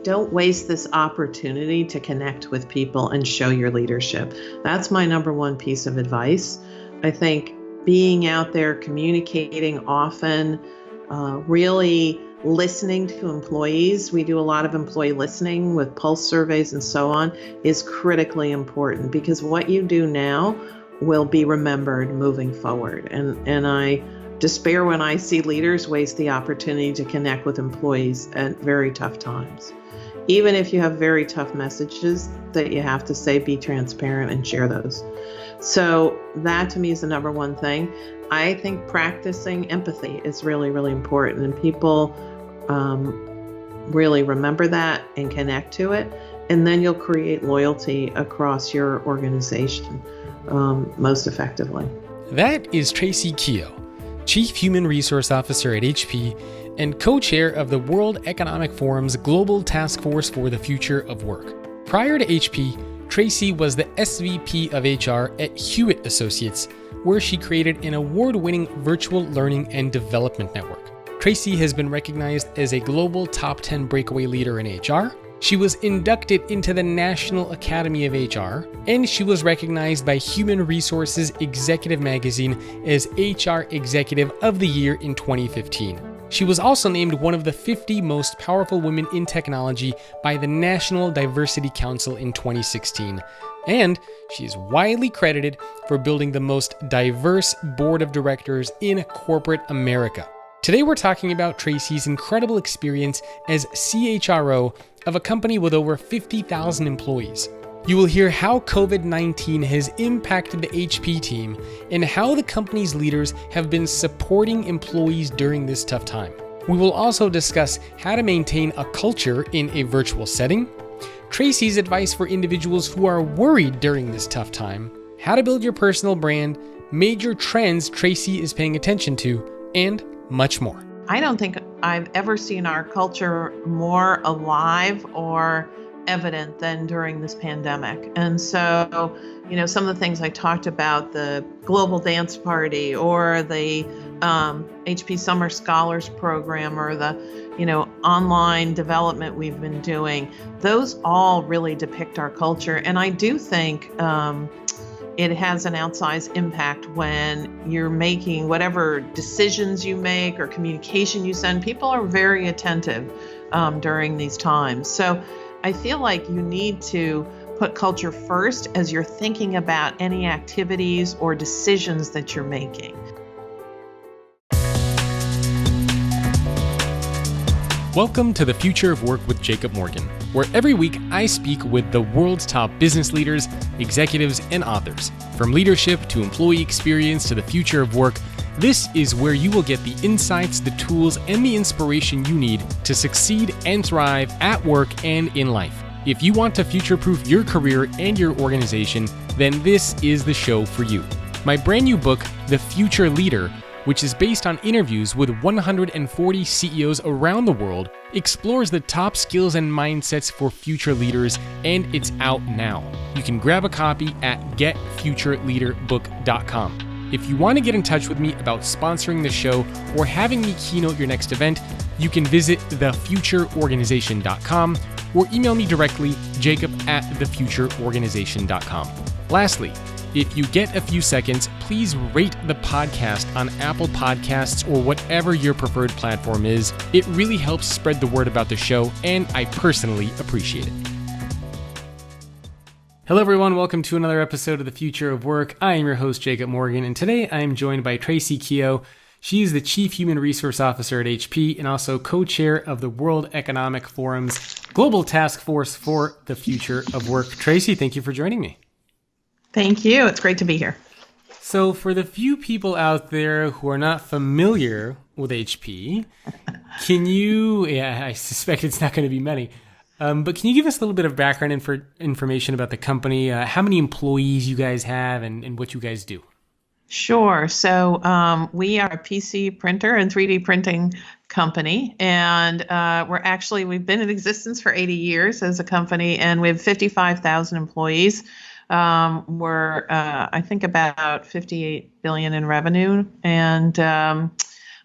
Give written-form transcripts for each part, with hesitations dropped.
don't waste this opportunity to connect with people and show your leadership. That's my number one piece of advice. I think being out there, communicating often, really listening to employees. We do a lot of employee listening with pulse surveys and so on, is critically important, because what you do now will be remembered moving forward. And I despair when I see leaders waste the opportunity to connect with employees at very tough times. Even if you have very tough messages that you have to say, be transparent and share those. So that to me is the number one thing. I think practicing empathy is really, really important, and people really remember that and connect to it, and then you'll create loyalty across your organization most effectively. That is Tracy Keogh, Chief Human Resource Officer at HP and co-chair of the World Economic Forum's Global Task Force for the Future of Work. Prior to HP, Tracy was the SVP of HR at Hewitt Associates, where she created an award-winning virtual learning and development network. Tracy has been recognized as a global top 10 breakaway leader in HR. She was inducted into the National Academy of HR, and she was recognized by Human Resources Executive Magazine as HR Executive of the Year in 2015. She was also named one of the 50 most powerful women in technology by the National Diversity Council in 2016. And she is widely credited for building the most diverse board of directors in corporate America. Today we're talking about Tracy's incredible experience as CHRO of a company with over 50,000 employees. You will hear how COVID-19 has impacted the HP team and how the company's leaders have been supporting employees during this tough time. We will also discuss how to maintain a culture in a virtual setting, Tracy's advice for individuals who are worried during this tough time, how to build your personal brand, major trends Tracy is paying attention to, and much more. I don't think I've ever seen our culture more alive or evident than during this pandemic. And so, some of the things I talked about, the global dance party or the HP Summer Scholars Program or the, online development we've been doing, those all really depict our culture. And I do think it has an outsized impact when you're making whatever decisions you make or communication you send. People are very attentive during these times. So I feel like you need to put culture first as you're thinking about any activities or decisions that you're making. Welcome to the Future of Work with Jacob Morgan, where every week I speak with the world's top business leaders, executives, and authors. From leadership to employee experience to the future of work, this is where you will get the insights, the tools, and the inspiration you need to succeed and thrive at work and in life. If you want to future-proof your career and your organization, then this is the show for you. My brand new book, The Future Leader, which is based on interviews with 140 CEOs around the world, explores the top skills and mindsets for future leaders, and it's out now. You can grab a copy at getfutureleaderbook.com. If you want to get in touch with me about sponsoring the show or having me keynote your next event, you can visit thefutureorganization.com or email me directly, jacob@thefutureorganization.com. Lastly, if you get a few seconds, please rate the podcast on Apple Podcasts or whatever your preferred platform is. It really helps spread the word about the show, and I personally appreciate it. Hello everyone, welcome to another episode of The Future of Work. I am your host, Jacob Morgan, and today I am joined by Tracy Keogh. She is the Chief Human Resource Officer at HP and also co-chair of the World Economic Forum's Global Task Force for the Future of Work. Tracy, thank you for joining me. Thank you. It's great to be here. So for the few people out there who are not familiar with HP, can you, I suspect it's not going to be many, but can you give us a little bit of background information about the company, how many employees you guys have and what you guys do? Sure. So we are a PC printer and 3D printing company, and we've been in existence for 80 years as a company, and we have 55,000 employees. We're, I think, about $58 billion in revenue, and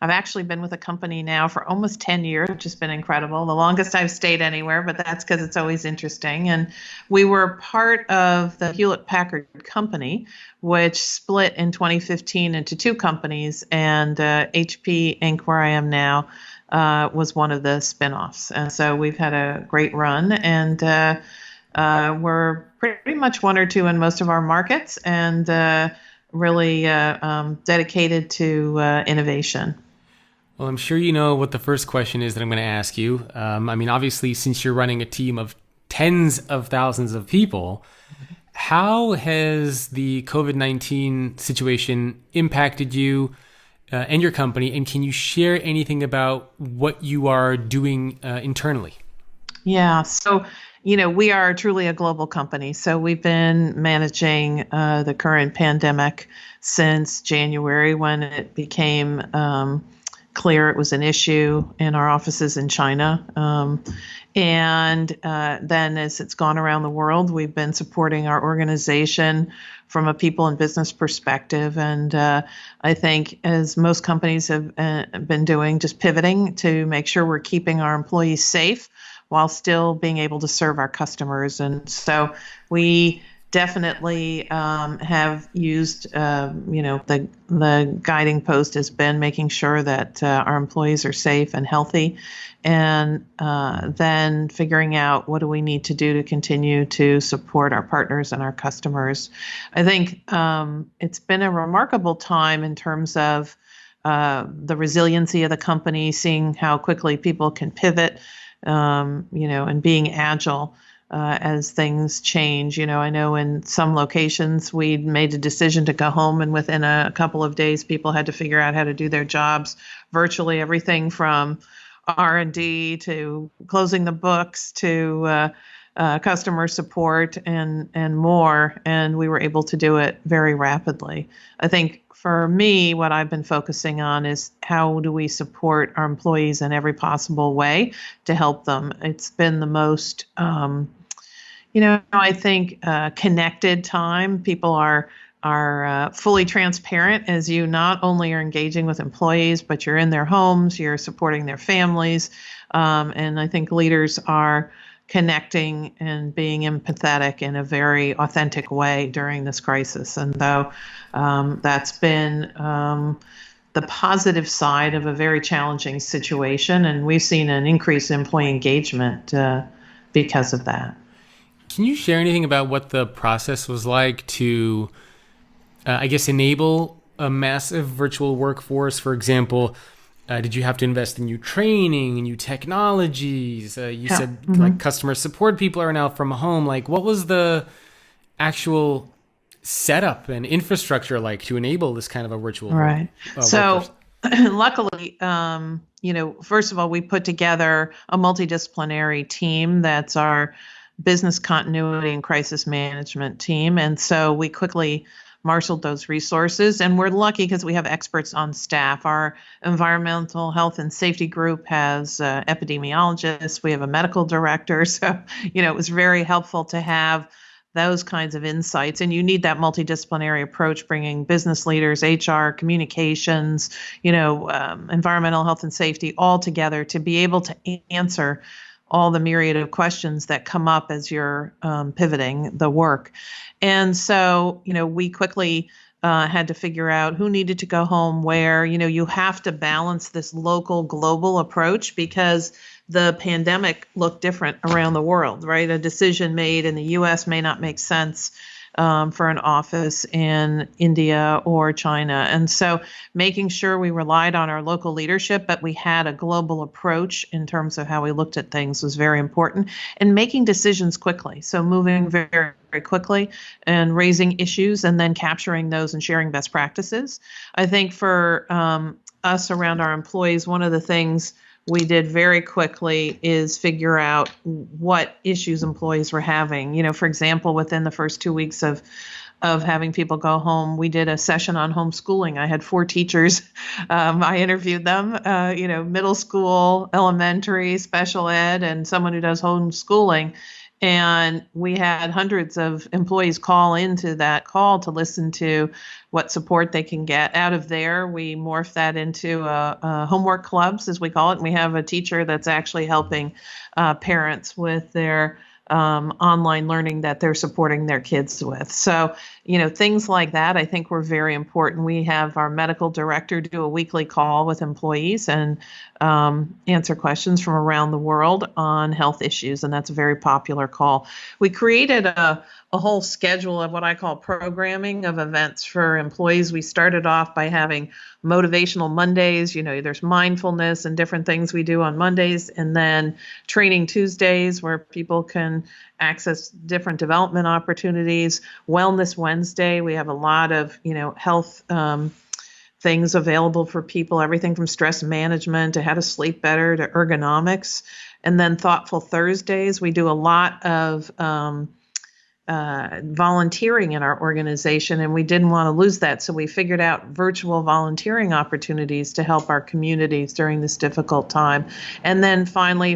I've actually been with a company now for almost 10 years, which has been incredible. The longest I've stayed anywhere, but that's because it's always interesting. And we were part of the Hewlett-Packard company, which split in 2015 into two companies, and HP Inc., where I am now, was one of the spinoffs. And so we've had a great run, and we're pretty much one or two in most of our markets, and really dedicated to innovation. Well, I'm sure you know what the first question is that I'm going to ask you. Obviously, since you're running a team of tens of thousands of people, how has the COVID-19 situation impacted you and your company? And can you share anything about what you are doing internally? Yeah. So, we are truly a global company. So we've been managing the current pandemic since January, when it became clear it was an issue in our offices in China. And then as it's gone around the world, we've been supporting our organization from a people and business perspective. And I think, as most companies have been doing, just pivoting to make sure we're keeping our employees safe while still being able to serve our customers. And so we definitely have used, the guiding post has been making sure that our employees are safe and healthy, and then figuring out what do we need to do to continue to support our partners and our customers. I think it's been a remarkable time in terms of the resiliency of the company, seeing how quickly people can pivot, and being agile as things change. I know in some locations we made a decision to go home, and within a couple of days, people had to figure out how to do their jobs virtually, everything from R&D to closing the books to customer support and more. And we were able to do it very rapidly. I think for me, what I've been focusing on is how do we support our employees in every possible way to help them. It's been the most, I think, connected time. People are fully transparent, as you not only are engaging with employees, but you're in their homes, you're supporting their families. And I think leaders are connecting and being empathetic in a very authentic way during this crisis. And though that's been the positive side of a very challenging situation, and we've seen an increase in employee engagement because of that. Can you share anything about what the process was like to, enable a massive virtual workforce? For example, did you have to invest in new training, new technologies? You said like customer support people are now from home. Like, what was the actual setup and infrastructure like to enable this kind of a virtual So luckily, first of all, we put together a multidisciplinary team that's our business continuity and crisis management team. And so we quickly marshaled those resources, and we're lucky because we have experts on staff. Our environmental health and safety group has epidemiologists. We have a medical director. So, it was very helpful to have those kinds of insights. And you need that multidisciplinary approach, bringing business leaders, HR, communications, environmental health and safety all together to be able to answer all the myriad of questions that come up as you're pivoting the work. And so, we quickly had to figure out who needed to go home where. You have to balance this local global approach because the pandemic looked different around the world, right? A decision made in the U.S. may not make sense for an office in India or China. And so making sure we relied on our local leadership, but we had a global approach in terms of how we looked at things was very important, and making decisions quickly. So moving very, very quickly and raising issues and then capturing those and sharing best practices. I think for us around our employees, one of the things we did very quickly is figure out what issues employees were having. For example, within the first 2 weeks of of having people go home. We did a session on homeschooling. I had 4 teachers. I interviewed them, middle school, elementary, special ed, and someone who does homeschooling. And we had hundreds of employees call into that call to listen to what support they can get. Out of there, we morphed that into homework clubs, as we call it. And we have a teacher that's actually helping parents with their online learning that they're supporting their kids with. So, things like that, I think were very important. We have our medical director do a weekly call with employees and answer questions from around the world on health issues. And that's a very popular call. We created a whole schedule of what I call programming of events for employees. We started off by having motivational Mondays. There's mindfulness and different things we do on Mondays, and then training Tuesdays where people can access different development opportunities. Wellness Wednesday, we have a lot of, health things available for people, everything from stress management to how to sleep better to ergonomics. And then Thoughtful Thursdays, we do a lot of volunteering in our organization, and we didn't want to lose that. So we figured out virtual volunteering opportunities to help our communities during this difficult time. And then finally,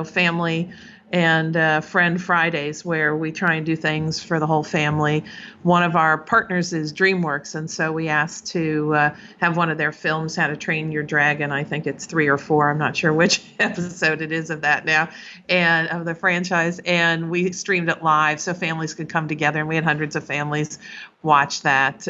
family and Friend Fridays, where we try and do things for the whole family. One of our partners is DreamWorks, and so we asked to have one of their films, How to Train Your Dragon. I think it's 3 or 4. I'm not sure which episode it is of that now, and of the franchise. And we streamed it live so families could come together, and we had hundreds of families watch that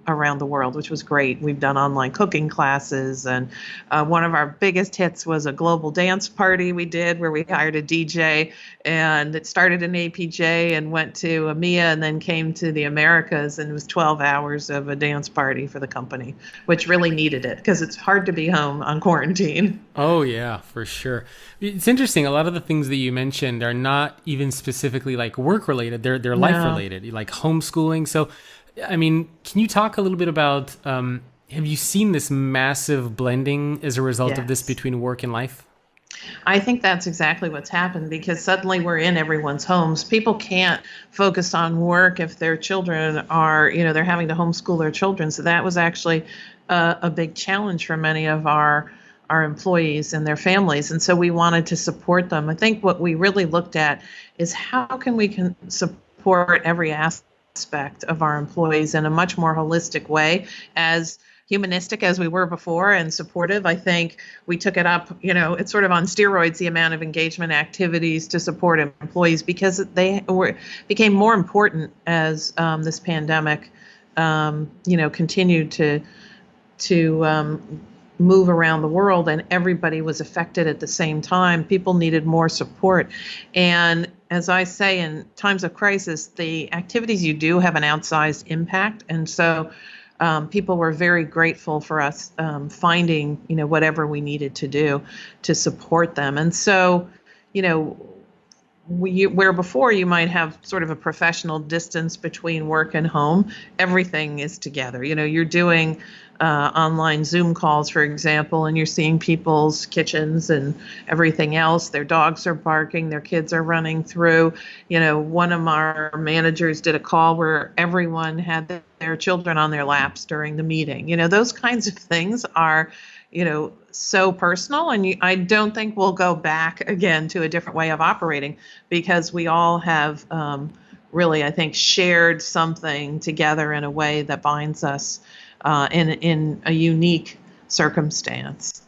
around the world, which was great. We've done online cooking classes, and one of our biggest hits was a global dance party we did where we hired a DJ, and it started in APJ and went to EMEA and then came to the Americas, and it was 12 hours of a dance party for the company, which really needed it because it's hard to be home on quarantine. Oh, yeah, for sure. It's interesting. A lot of the things that you mentioned are not even specifically like work related. They're life related, like homeschooling. So, I mean, can you talk a little bit about, have you seen this massive blending as a result of this between work and life? I think that's exactly what's happened because suddenly we're in everyone's homes. People can't focus on work if their children are, they're having to homeschool their children. So that was actually a big challenge for many of our employees and their families. And so we wanted to support them. I think what we really looked at is how can we support every aspect of our employees in a much more holistic way, as humanistic as we were before and supportive. I think we took it up, it's sort of on steroids, the amount of engagement activities to support employees, because they became more important as this pandemic, continued to move around the world, and everybody was affected at the same time. People needed more support. And as I say, in times of crisis, the activities you do have an outsized impact. And so people were very grateful for us finding, whatever we needed to do to support them. And so, where before you might have sort of a professional distance between work and home, everything is together. You're doing online Zoom calls, for example, and you're seeing people's kitchens and everything else. Their dogs are barking, their kids are running through. One of our managers did a call where everyone had their children on their laps during the meeting. Those kinds of things are, so personal, and I don't think we'll go back again to a different way of operating, because we all have really, I think, shared something together in a way that binds us in a unique circumstance.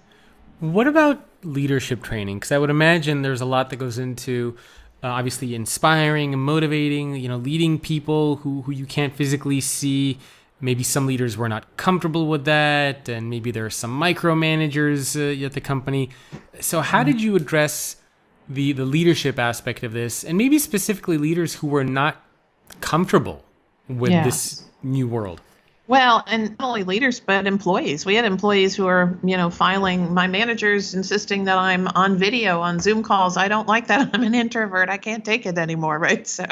What about leadership training? Because I would imagine there's a lot that goes into obviously inspiring and motivating, leading people who you can't physically see. Maybe some leaders were not comfortable with that, and maybe there are some micromanagers at the company. So how did you address the leadership aspect of this, and maybe specifically leaders who were not comfortable with this new world? Well, and not only leaders, but employees. We had employees who are, filing, my manager's insisting that I'm on video on Zoom calls. I don't like that. I'm an introvert. I can't take it anymore, right? So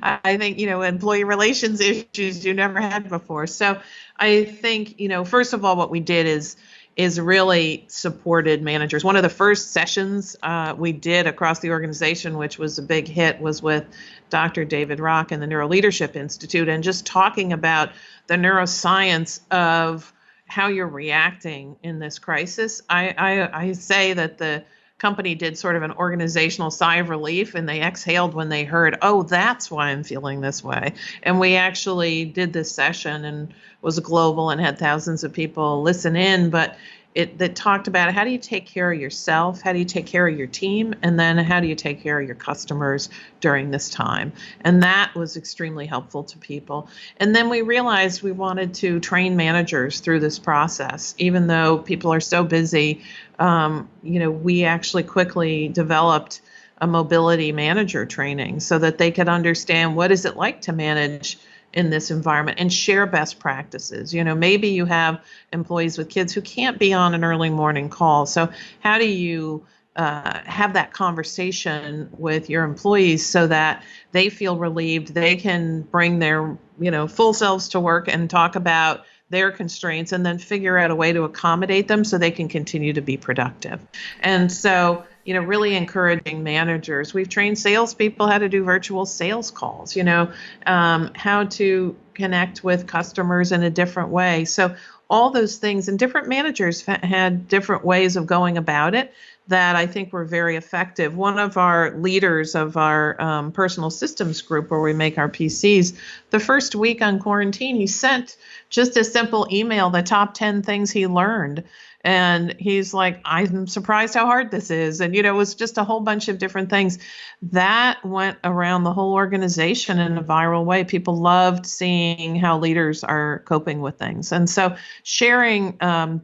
I think, employee relations issues you never had before. So I think, first of all, what we did is, is really supported managers. One of the first sessions we did across the organization, which was a big hit, was with Dr. David Rock and the Neuro Leadership Institute, and just talking about the neuroscience of how you're reacting in this crisis. I say that the company did sort of an organizational sigh of relief, and they exhaled when they heard, oh, that's why I'm feeling this way. And we actually did this session and was global and had thousands of people listen in, but that talked about how do you take care of yourself, how do you take care of your team, and then how do you take care of your customers during this time. And that was extremely helpful to people. And then we realized we wanted to train managers through this process. Even though people are so busy, we actually quickly developed a mobility manager training so that they could understand what is it like to manage in this environment and share best practices. Maybe you have employees with kids who can't be on an early morning call. So how do you have that conversation with your employees so that they feel relieved, they can bring their full selves to work and talk about their constraints and then figure out a way to accommodate them so they can continue to be productive. And so, really encouraging managers. We've trained salespeople how to do virtual sales calls, how to connect with customers in a different way. So all those things, and different managers had different ways of going about it that I think were very effective. One of our leaders of our personal systems group, where we make our PCs, the first week on quarantine, he sent just a simple email, the top 10 things he learned. And he's like, I'm surprised how hard this is. And, it was just a whole bunch of different things that went around the whole organization in a viral way. People loved seeing how leaders are coping with things. And so sharing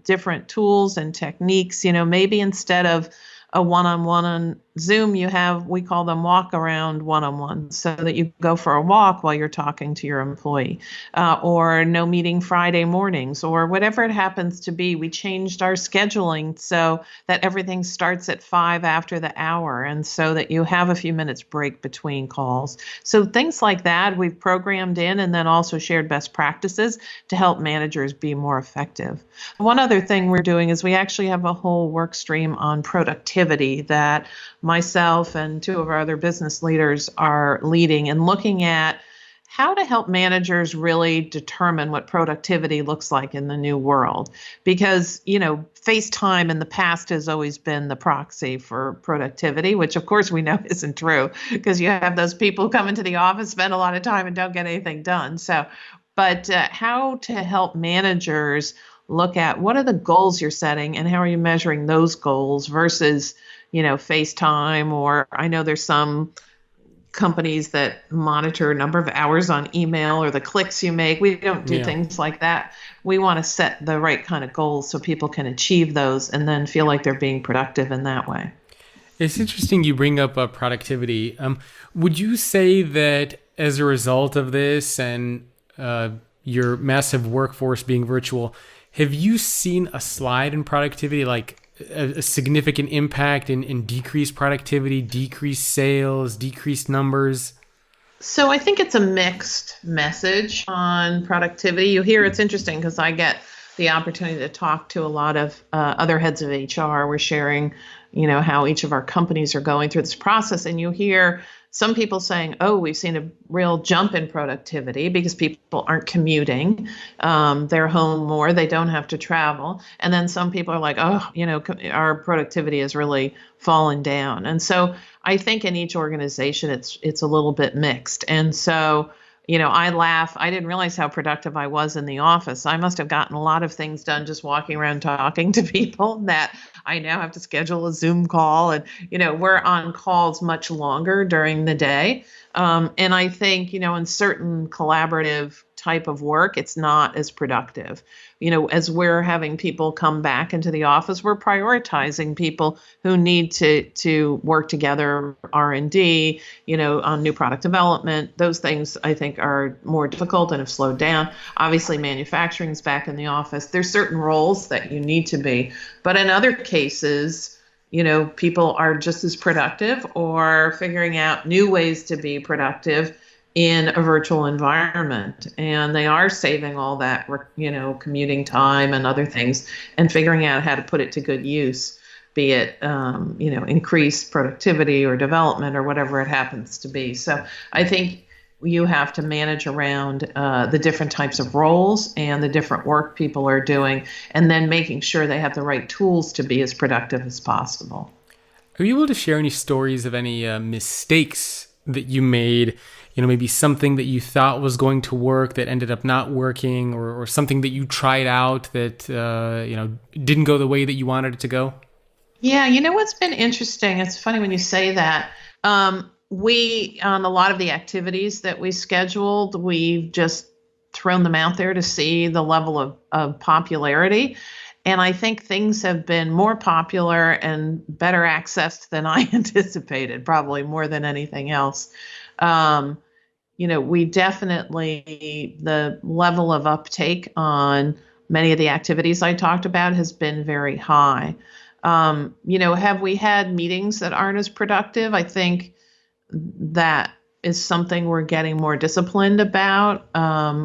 different tools and techniques, maybe instead of a one-on-one on Zoom, we call them walk around one-on-one, so that you go for a walk while you're talking to your employee, or no meeting Friday mornings, or whatever it happens to be. We changed our scheduling so that everything starts at 5 after the hour, and so that you have a few minutes break between calls. So things like that we've programmed in, and then also shared best practices to help managers be more effective. One other thing we're doing is we actually have a whole work stream on productivity that myself and two of our other business leaders are leading, and looking at how to help managers really determine what productivity looks like in the new world. Because, FaceTime in the past has always been the proxy for productivity, which of course we know isn't true, because you have those people who come into the office, spend a lot of time and don't get anything done. But how to help managers look at what are the goals you're setting and how are you measuring those goals versus FaceTime, or I know there's some companies that monitor a number of hours on email or the clicks you make. We don't do things like that. We want to set the right kind of goals so people can achieve those and then feel like they're being productive in that way. It's interesting you bring up productivity. Would you say that as a result of this and your massive workforce being virtual, have you seen a slide in productivity, like a significant impact in decreased productivity, decreased sales, decreased numbers? So I think it's a mixed message on productivity. You hear, it's interesting because I get the opportunity to talk to a lot of other heads of HR. We're sharing, how each of our companies are going through this process. And you hear some people saying, oh, we've seen a real jump in productivity because people aren't commuting. They're home more. They don't have to travel. And then some people are like, oh, our productivity has really fallen down. And so I think in each organization, it's a little bit mixed. And so, I laugh. I didn't realize how productive I was in the office. I must have gotten a lot of things done just walking around talking to people that I now have to schedule a Zoom call. And, we're on calls much longer during the day. And I think, in certain collaborative type of work, it's not as productive. As we're having people come back into the office, we're prioritizing people who need to work together, R&D, on new product development. Those things I think are more difficult and have slowed down. Obviously, manufacturing's back in the office. There's certain roles that you need to be, but in other cases, people are just as productive or figuring out new ways to be productive in a virtual environment, and they are saving all that, commuting time and other things, and figuring out how to put it to good use, be it increased productivity or development or whatever it happens to be. So I think you have to manage around the different types of roles and the different work people are doing, and then making sure they have the right tools to be as productive as possible. Are you able to share any stories of any mistakes that you made? Maybe something that you thought was going to work that ended up not working, or something that you tried out that didn't go the way that you wanted it to go? Yeah, what's been interesting, it's funny when you say that. We, on a lot of the activities that we scheduled, we've just thrown them out there to see the level of popularity. And I think things have been more popular and better accessed than I anticipated, probably more than anything else. We definitely, the level of uptake on many of the activities I talked about has been very high. Have we had meetings that aren't as productive? I think that is something we're getting more disciplined about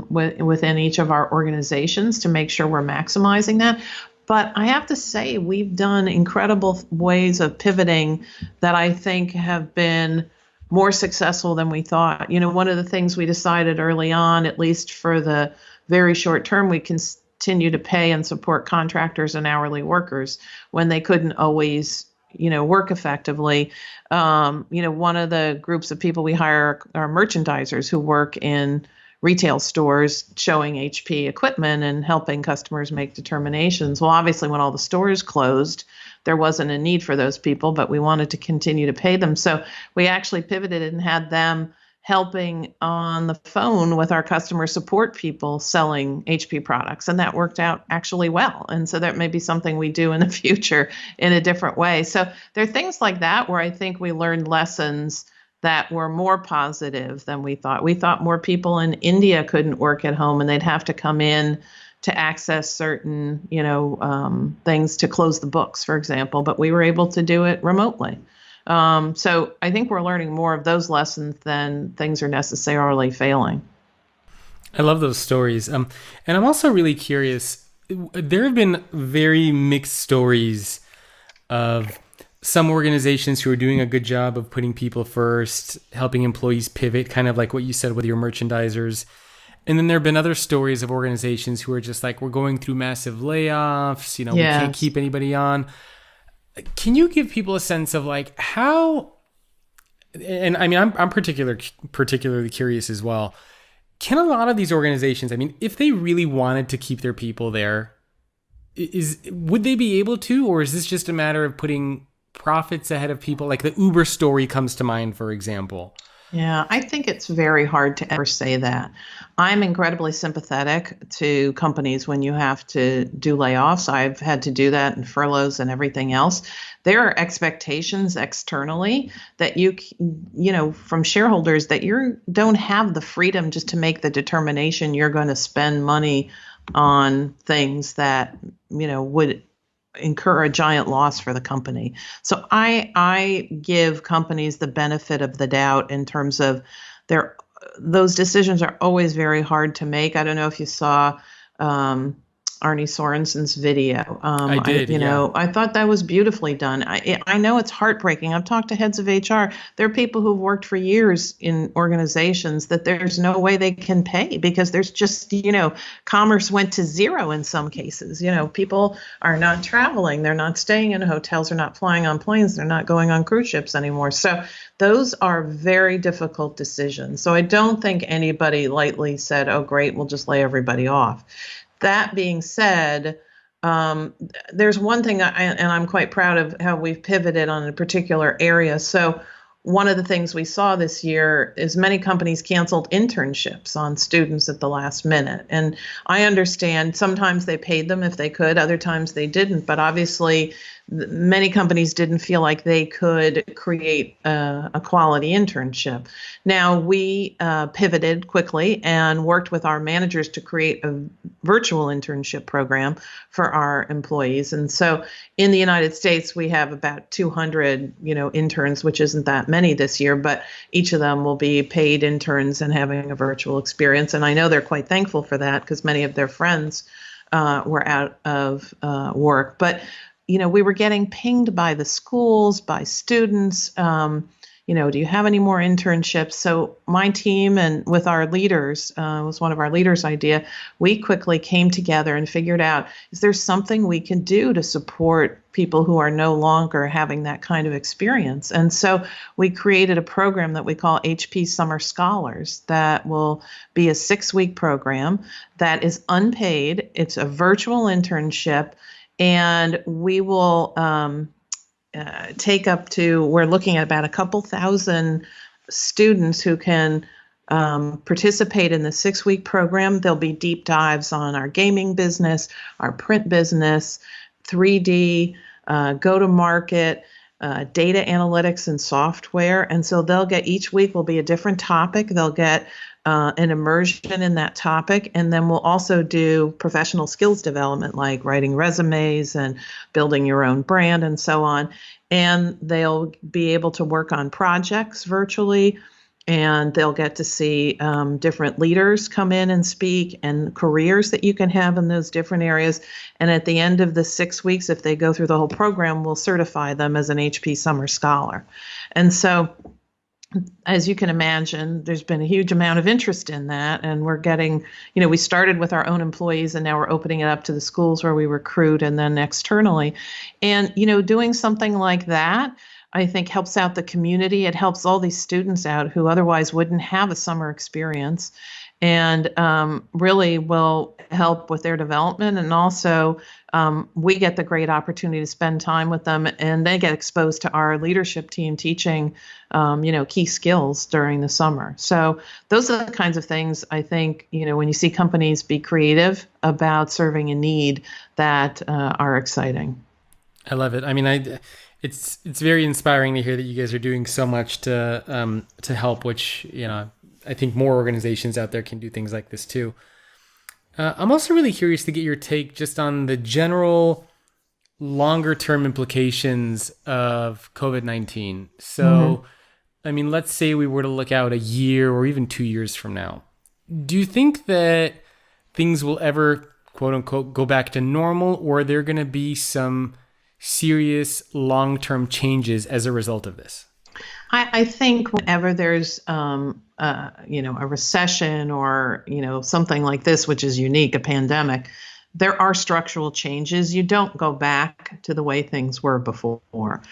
within each of our organizations to make sure we're maximizing that. But I have to say, we've done incredible ways of pivoting that I think have been more successful than we thought. One of the things we decided early on, at least for the very short term, we continue to pay and support contractors and hourly workers when they couldn't always work effectively. One of the groups of people we hire are merchandisers who work in retail stores showing HP equipment and helping customers make determinations. Well, obviously, when all the stores closed, there wasn't a need for those people, but we wanted to continue to pay them. So we actually pivoted and had them helping on the phone with our customer support people selling HP products. And that worked out actually well. And so that may be something we do in the future in a different way. So there are things like that where I think we learned lessons that were more positive than we thought. We thought more people in India couldn't work at home and they'd have to come in to access certain, things to close the books, for example, but we were able to do it remotely. So I think we're learning more of those lessons than things are necessarily failing. I love those stories. And I'm also really curious. There have been very mixed stories of some organizations who are doing a good job of putting people first, helping employees pivot, kind of like what you said with your merchandisers. And then there have been other stories of organizations who are just like, we're going through massive layoffs, Yes. We can't keep anybody on. Can you give people a sense of like how, and I mean, I'm particularly curious as well. Can a lot of these organizations, if they really wanted to keep their people there, would they be able to, or is this just a matter of putting profits ahead of people? Like the Uber story comes to mind, for example. Yeah, I think it's very hard to ever say that. I'm incredibly sympathetic to companies when you have to do layoffs. I've had to do that and furloughs and everything else. There are expectations externally that from shareholders that you don't have the freedom just to make the determination you're going to spend money on things that, would incur a giant loss for the company. So I give companies the benefit of the doubt in terms of those decisions are always very hard to make. I don't know if you saw Arnie Sorensen's video. I did, yeah. I thought that was beautifully done. I know it's heartbreaking. I've talked to heads of HR. There are people who've worked for years in organizations that there's no way they can pay because there's just, commerce went to zero in some cases. People are not traveling. They're not staying in hotels. They're not flying on planes. They're not going on cruise ships anymore. So those are very difficult decisions. So I don't think anybody lightly said, oh, great, we'll just lay everybody off. That being said, there's one thing, and I'm quite proud of how we've pivoted on a particular area. So one of the things we saw this year is many companies canceled internships on students at the last minute. And I understand sometimes they paid them if they could, other times they didn't. But obviously, many companies didn't feel like they could create a quality internship. Now, we pivoted quickly and worked with our managers to create a virtual internship program for our employees. And so in the United States, we have about 200, interns, which isn't that many this year, but each of them will be paid interns and having a virtual experience. And I know they're quite thankful for that because many of their friends were out of work. But, we were getting pinged by the schools, by students. Do you have any more internships? So my team and with our leaders, was one of our leaders' idea, we quickly came together and figured out, is there something we can do to support people who are no longer having that kind of experience? And so we created a program that we call HP Summer Scholars that will be a 6-week program that is unpaid. It's a virtual internship, and we will we're looking at about a couple thousand students who can participate in the 6-week program. There'll be deep dives on our gaming business, our print business, 3D, go-to-market, data analytics and software. And so each week will be a different topic. They'll get an immersion in that topic. And then we'll also do professional skills development, like writing resumes and building your own brand and so on. And they'll be able to work on projects virtually, and they'll get to see different leaders come in and speak, and careers that you can have in those different areas. And at the end of the 6 weeks, if they go through the whole program, we'll certify them as an HP Summer Scholar. And so, as you can imagine, there's been a huge amount of interest in that. And we're getting, we started with our own employees, and now we're opening it up to the schools where we recruit and then externally. And, doing something like that, I think, helps out the community. It helps all these students out who otherwise wouldn't have a summer experience, and really will help with their development. And also, we get the great opportunity to spend time with them, and they get exposed to our leadership team teaching, key skills during the summer. So those are the kinds of things I think, when you see companies be creative about serving a need, that are exciting. I love it. I mean, it's very inspiring to hear that you guys are doing so much to help, which, I think more organizations out there can do things like this too. I'm also really curious to get your take just on the general longer term implications of COVID-19. So, I mean, let's say we were to look out a year or even 2 years from now. Do you think that things will ever, quote unquote, go back to normal, or are there going to be some serious long-term changes as a result of this? I think whenever there's, a recession or, something like this, which is unique, a pandemic, there are structural changes. You don't go back to the way things were before.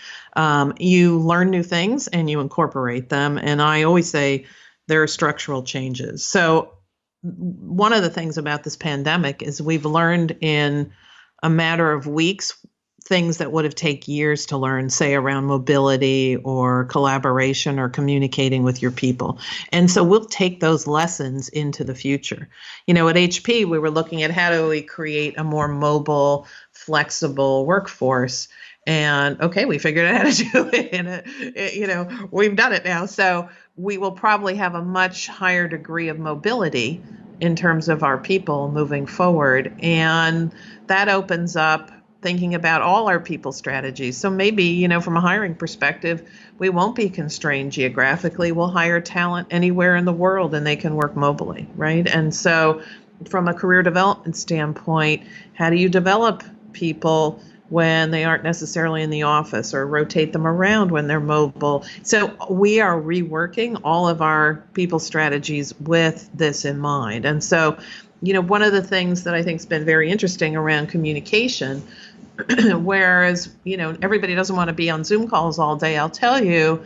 You learn new things and you incorporate them. And I always say there are structural changes. So one of the things about this pandemic is we've learned in a matter of weeks things that would have taken years to learn, say around mobility or collaboration or communicating with your people. And so we'll take those lessons into the future. At HP, we were looking at how do we create a more mobile, flexible workforce. And okay, we figured out how to do it. And we've done it now. So we will probably have a much higher degree of mobility in terms of our people moving forward. And that opens up thinking about all our people strategies. So maybe, from a hiring perspective, we won't be constrained geographically. We'll hire talent anywhere in the world and they can work mobily, right? And so from a career development standpoint, how do you develop people when they aren't necessarily in the office, or rotate them around when they're mobile? So we are reworking all of our people strategies with this in mind. And so, one of the things that I think has been very interesting around communication, whereas, everybody doesn't want to be on Zoom calls all day. I'll tell you,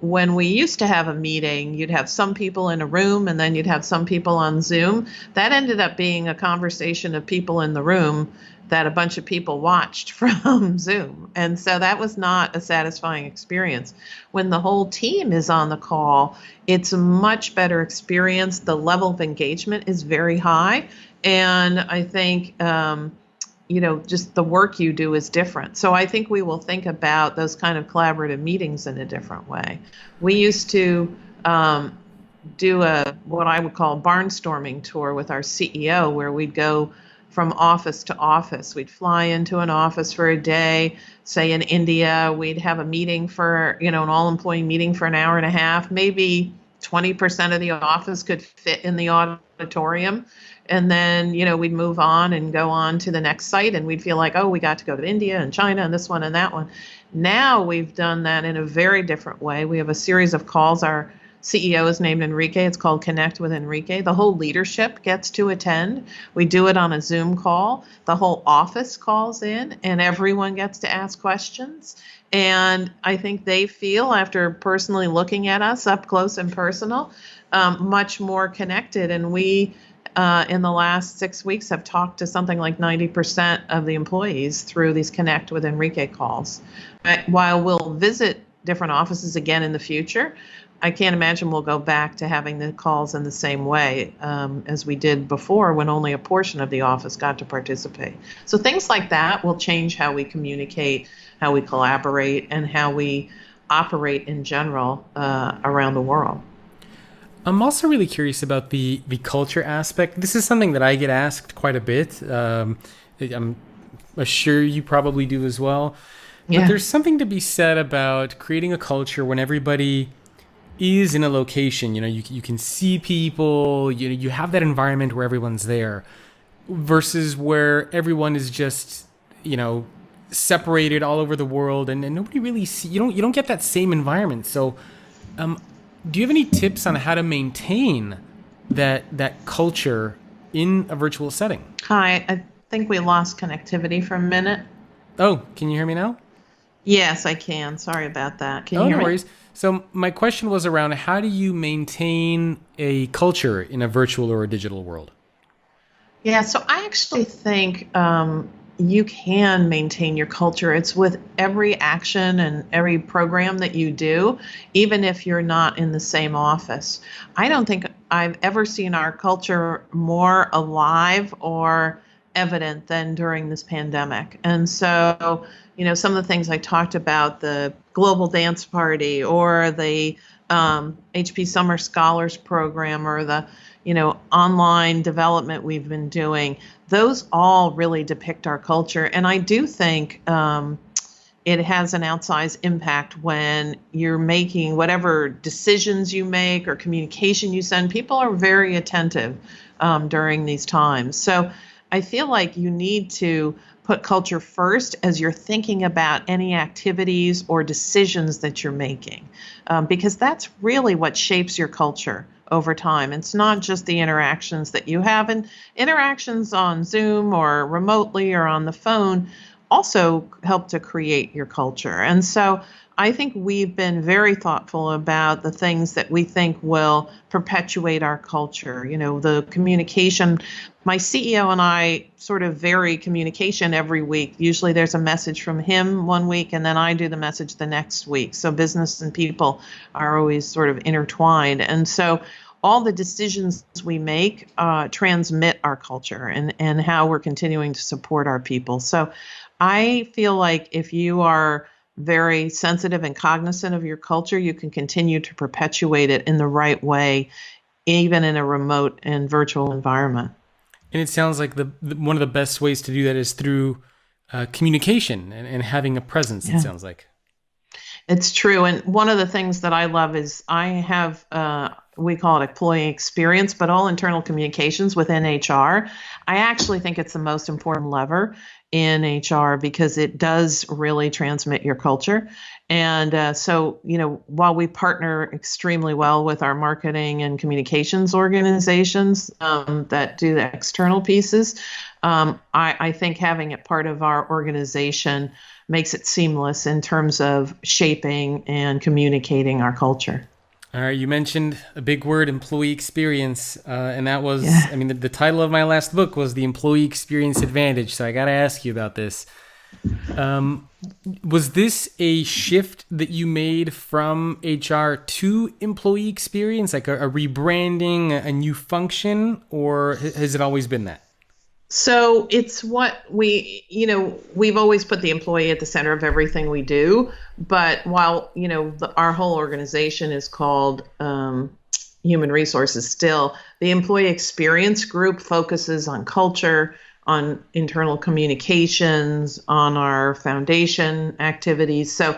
when we used to have a meeting, you'd have some people in a room and then you'd have some people on Zoom. That ended up being a conversation of people in the room that a bunch of people watched from Zoom. And so that was not a satisfying experience. When the whole team is on the call, it's a much better experience. The level of engagement is very high. And I think, just the work you do is different. So I think we will think about those kind of collaborative meetings in a different way. We used to do what I would call a barnstorming tour with our CEO, where we'd go from office to office. We'd fly into an office for a day, say in India. We'd have a meeting for, an all-employee meeting for an hour and a half. Maybe 20% of the office could fit in the auditorium. And then, we'd move on and go on to the next site, and we'd feel like, oh, we got to go to India and China and this one and that one. Now we've done that in a very different way. We have a series of calls. Our CEO is named Enrique. It's called Connect with Enrique. The whole leadership gets to attend. We do it on a Zoom call. The whole office calls in, and everyone gets to ask questions. And I think they feel, after personally looking at us up close and personal, much more connected. And we, in the last 6 weeks, have talked to something like 90% of the employees through these Connect with Enrique calls. While we'll visit different offices again in the future, I can't imagine we'll go back to having the calls in the same way as we did before, when only a portion of the office got to participate. So things like that will change how we communicate, how we collaborate, and how we operate in general around the world. I'm also really curious about the culture aspect. This is something that I get asked quite a bit. I'm sure you probably do as well. Yeah. But there's something to be said about creating a culture when everybody is in a location. You can see people, you have that environment where everyone's there, versus where everyone is just, separated all over the world, and nobody really see, you don't get that same environment. So do you have any tips on how to maintain that culture in a virtual setting? Hi, I think we lost connectivity for a minute. Oh, can you hear me now? Yes, I can. Sorry about that. Can you hear no me? worries. So my question was around, how do you maintain a culture in a virtual or a digital world? Yeah, so I actually think you can maintain your culture. It's with every action and every program that you do, even if you're not in the same office. I don't think I've ever seen our culture more alive or evident than during this pandemic. And so, some of the things I talked about, the global dance party or the HP Summer Scholars Program or the, online development we've been doing, those all really depict our culture. And I do think it has an outsized impact when you're making whatever decisions you make or communication you send. People are very attentive during these times. So I feel like you need to put culture first as you're thinking about any activities or decisions that you're making, because that's really what shapes your culture over time. It's not just the interactions that you have, and interactions on Zoom or remotely or on the phone also help to create your culture. And so I think we've been very thoughtful about the things that we think will perpetuate our culture. The communication. My CEO and I sort of vary communication every week. Usually there's a message from him one week, and then I do the message the next week. So business and people are always sort of intertwined. And so all the decisions we make transmit our culture and how we're continuing to support our people. So I feel like if you are very sensitive and cognizant of your culture, you can continue to perpetuate it in the right way, even in a remote and virtual environment. And it sounds like one of the best ways to do that is through communication and having a presence, It sounds like. It's true. And one of the things that I love is I have, we call it employee experience, but all internal communications within HR. I actually think it's the most important lever in HR because it does really transmit your culture. And so, while we partner extremely well with our marketing and communications organizations that do the external pieces, I think having it part of our organization makes it seamless in terms of shaping and communicating our culture. All right, you mentioned a big word, employee experience, and that was, the title of my last book was The Employee Experience Advantage, so I got to ask you about this. Was this a shift that you made from HR to employee experience, like a rebranding, a new function, or has it always been that? So it's what we've always put the employee at the center of everything we do. But while, our whole organization is called Human Resources still, the employee experience group focuses on culture, on internal communications, on our foundation activities. So,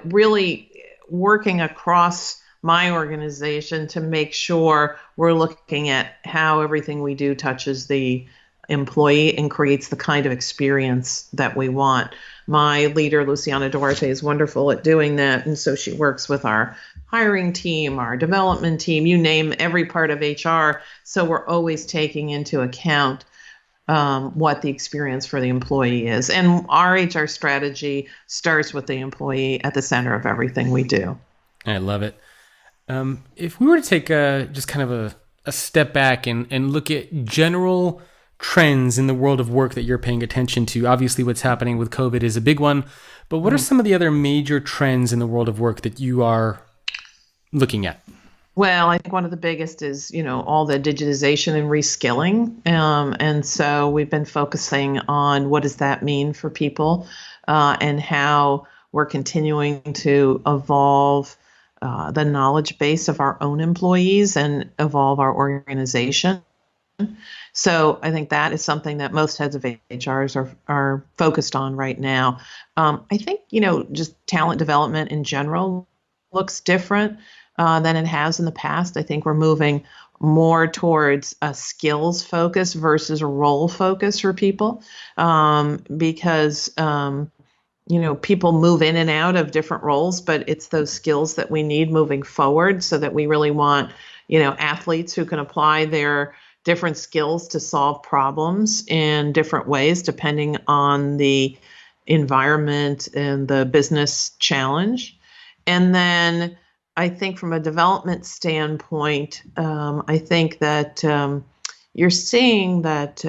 really working across my organization to make sure we're looking at how everything we do touches the employee and creates the kind of experience that we want. My leader, Luciana Duarte, is wonderful at doing that. And so she works with our hiring team, our development team, you name every part of HR. So we're always taking into account what the experience for the employee is. And our HR strategy starts with the employee at the center of everything we do. I love it. If we were to take just kind of a step back and look at general trends in the world of work that you're paying attention to, obviously what's happening with COVID is a big one, but what are some of the other major trends in the world of work that you are looking at? Well, I think one of the biggest is, all the digitization and reskilling. And so we've been focusing on what does that mean for people and how we're continuing to evolve the knowledge base of our own employees and evolve our organization. So I think that is something that most heads of HRs are focused on right now. I think, just talent development in general looks different than it has in the past. I think we're moving more towards a skills focus versus a role focus for people because people move in and out of different roles, but it's those skills that we need moving forward so that we really want, athletes who can apply their different skills to solve problems in different ways, depending on the environment and the business challenge. And then I think from a development standpoint, I think that you're seeing that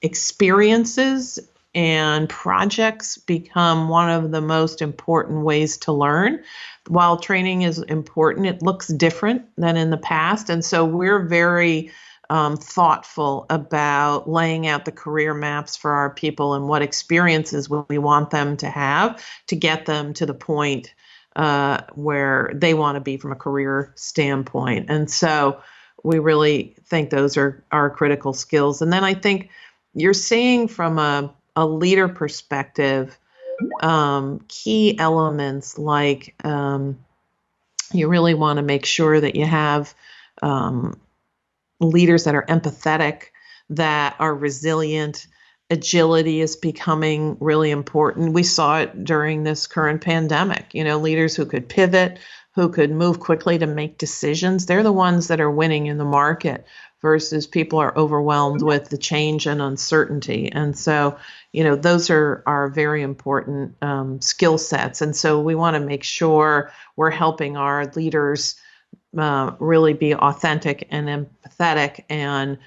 experiences and projects become one of the most important ways to learn. While training is important, it looks different than in the past. And so we're very thoughtful about laying out the career maps for our people and what experiences we want them to have to get them to the point where they want to be from a career standpoint. And so we really think those are critical skills. And then I think you're seeing from a leader perspective, key elements like you really want to make sure that you have leaders that are empathetic, that are resilient. Agility is becoming really important. We saw it during this current pandemic. Leaders who could pivot, who could move quickly to make decisions, they're the ones that are winning in the market versus people are overwhelmed with the change and uncertainty. And so, those are very important skill sets. And so we want to make sure we're helping our leaders really be authentic and empathetic and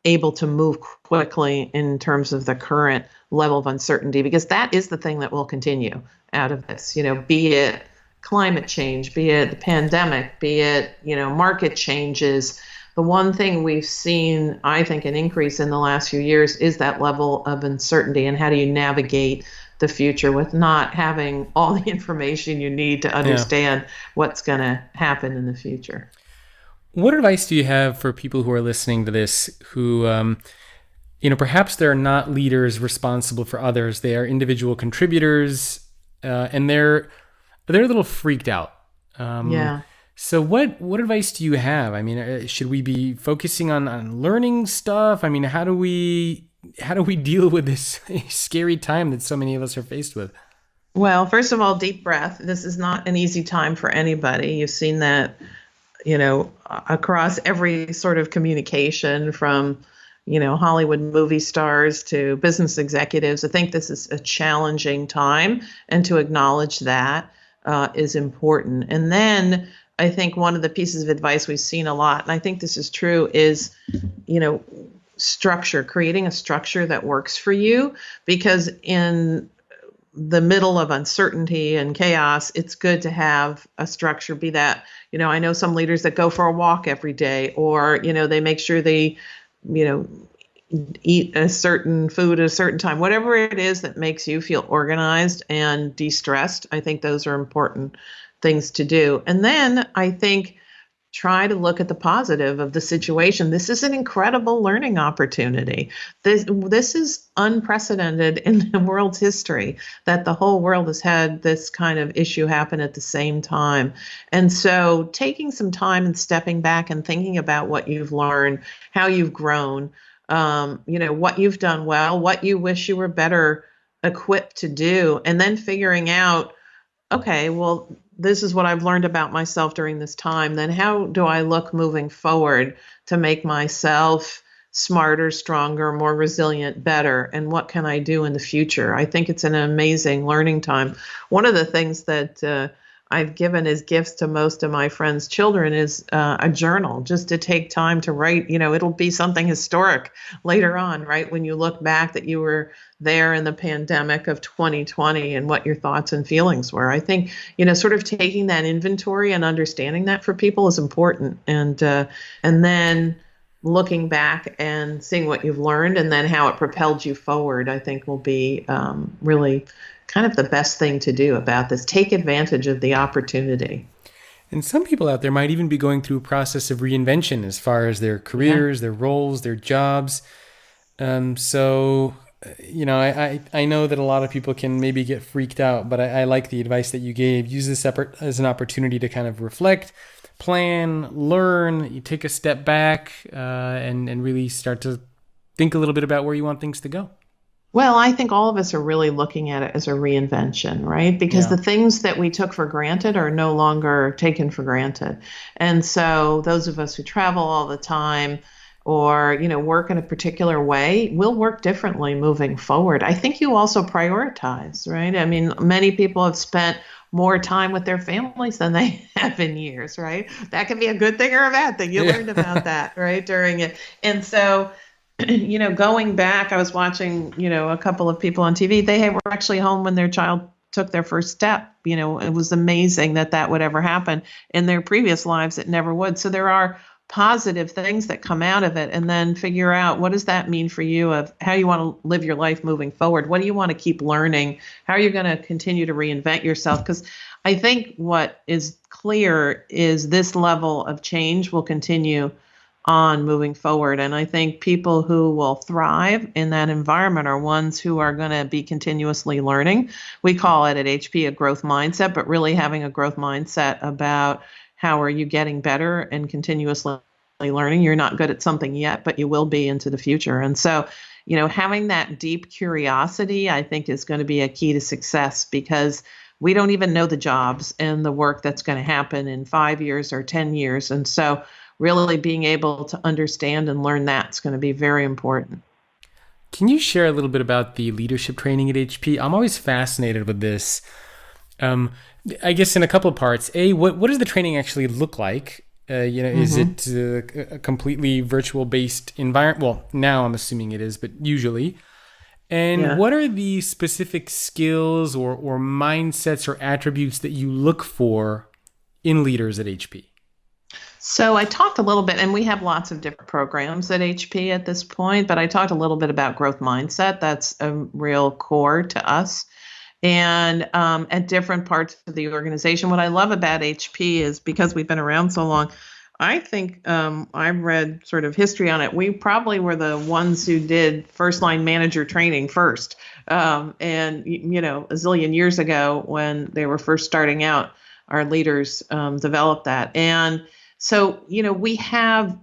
able to move quickly in terms of the current level of uncertainty, because that is the thing that will continue out of this, be it climate change, be it the pandemic, be it, market changes. The one thing we've seen, I think, an increase in the last few years is that level of uncertainty, and how do you navigate the future with not having all the information you need to understand what's going to happen in the future. What advice do you have for people who are listening to this who, perhaps they're not leaders responsible for others, they are individual contributors, and they're a little freaked out? So what advice do you have? I mean, should we be focusing on learning stuff? I mean, how do we deal with this scary time that so many of us are faced with? Well, first of all, deep breath. This is not an easy time for anybody. You've seen that, across every sort of communication from, Hollywood movie stars to business executives. I think this is a challenging time, and to acknowledge that is important. And then I think one of the pieces of advice we've seen a lot, and I think this is true, is, structure, creating a structure that works for you, because in the middle of uncertainty and chaos, it's good to have a structure. Be that, I know some leaders that go for a walk every day, or, they make sure they, eat a certain food at a certain time, whatever it is that makes you feel organized and de-stressed. I think those are important things to do. And then I think try to look at the positive of the situation. This is an incredible learning opportunity. This is unprecedented in the world's history, that the whole world has had this kind of issue happen at the same time. And so taking some time and stepping back and thinking about what you've learned, how you've grown, what you've done well, what you wish you were better equipped to do, and then figuring out, okay, well, this is what I've learned about myself during this time. Then how do I look moving forward to make myself smarter, stronger, more resilient, better? And what can I do in the future? I think it's an amazing learning time. One of the things that I've given as gifts to most of my friends' children is a journal, just to take time to write. It'll be something historic later on, right? When you look back that you were there in the pandemic of 2020 and what your thoughts and feelings were. I think, sort of taking that inventory and understanding that for people is important. And then looking back and seeing what you've learned and then how it propelled you forward, I think will be really kind of the best thing to do about this. Take advantage of the opportunity. And some people out there might even be going through a process of reinvention as far as their careers, their roles, their jobs. I know that a lot of people can maybe get freaked out, but I like the advice that you gave. Use this as an opportunity to kind of reflect, plan, learn. You take a step back and really start to think a little bit about where you want things to go. Well, I think all of us are really looking at it as a reinvention, right? Because the things that we took for granted are no longer taken for granted. And so those of us who travel all the time or, work in a particular way, will work differently moving forward. I think you also prioritize, right? I mean, many people have spent more time with their families than they have in years, right? That can be a good thing or a bad thing. You learned about that, right, during it. And so going back, I was watching, a couple of people on TV. They were actually home when their child took their first step. It was amazing that would ever happen. In their previous lives, it never would. So there are positive things that come out of it, and then figure out, what does that mean for you of how you want to live your life moving forward? What do you want to keep learning? How are you going to continue to reinvent yourself? Because I think what is clear is this level of change will continue on moving forward. And I think people who will thrive in that environment are ones who are going to be continuously learning. We call it at HP a growth mindset, but really having a growth mindset about how are you getting better and continuously learning. You're not good at something yet, but you will be into the future. And so, having that deep curiosity, I think, is going to be a key to success, because we don't even know the jobs and the work that's going to happen in 5 years or 10 years. And so really being able to understand and learn that's going to be very important. Can you share a little bit about the leadership training at HP? I'm always fascinated with this. I guess in a couple of parts. A, what does the training actually look like? Is it a completely virtual-based environment? Well, now I'm assuming it is, but usually. And what are the specific skills or mindsets or attributes that you look for in leaders at HP? So I talked a little bit, and we have lots of different programs at HP at this point, but I talked a little bit about growth mindset. That's a real core to us. And at different parts of the organization, what I love about HP is, because we've been around so long, I think I've read sort of history on it. We probably were the ones who did first line manager training first. And, a zillion years ago when they were first starting out, our leaders developed that. And so, we have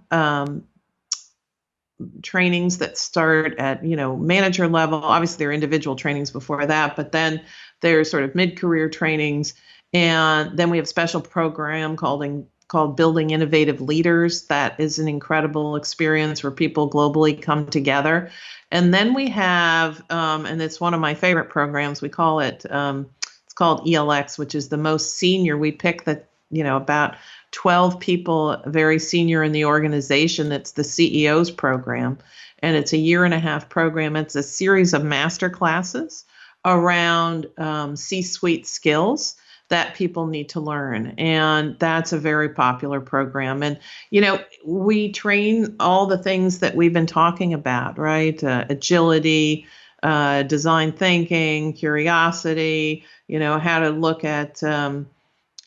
trainings that start at, manager level. Obviously, there are individual trainings before that, but then there's sort of mid-career trainings. And then we have a special program called Building Innovative Leaders. That is an incredible experience where people globally come together. And then we have, and it's one of my favorite programs, we call it, it's called ELX, which is the most senior. We pick about 12 people very senior in the organization. That's the CEO's program. And it's a 1.5-year program. It's a series of master classes around C-suite skills that people need to learn. And that's a very popular program. And, we train all the things that we've been talking about, right? Agility, design thinking, curiosity, how to look at